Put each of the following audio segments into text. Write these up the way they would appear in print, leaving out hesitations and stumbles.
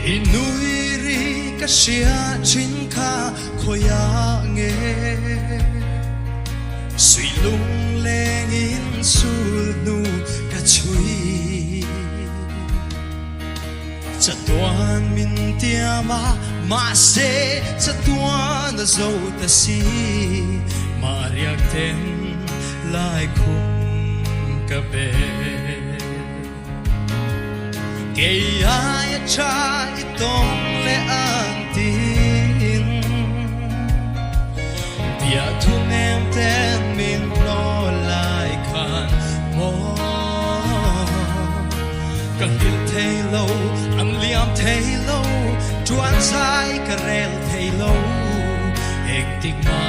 Inuiri kasia chinka khoya nge Sui lung lengin sulnu kachui Chatuan min tiama ma se chatuan da zo ta si mariak ten lai khum ka be Kay ay cha itong le ang tin Bia thung em ten min no lai khan mo Càng hil thay lâu am liam thay lâu Chuan sai ka rel thay lâu Ek tik ma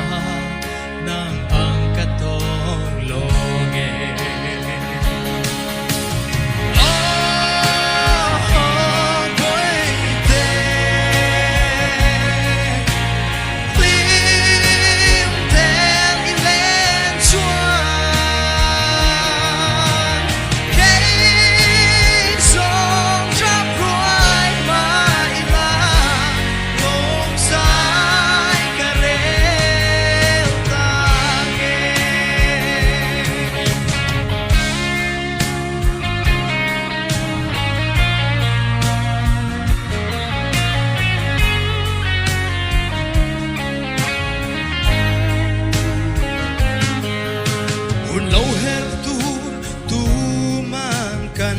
nang ang katong lo nghe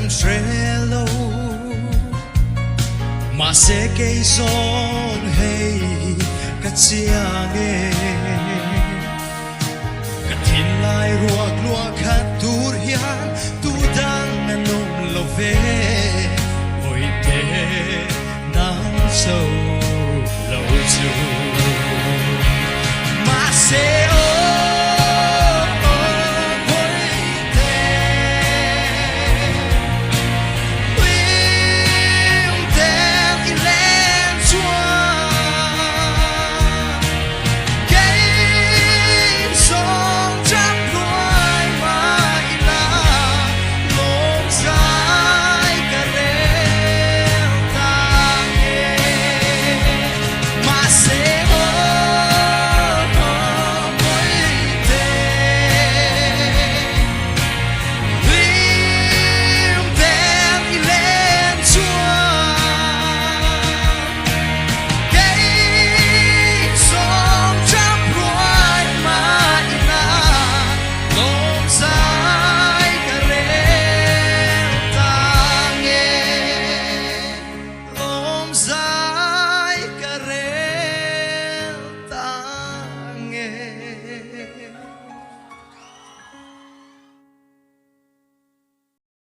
Trello mà sẽ cây giông hay cắt chiang nghe cắt thiên lai ruột lúa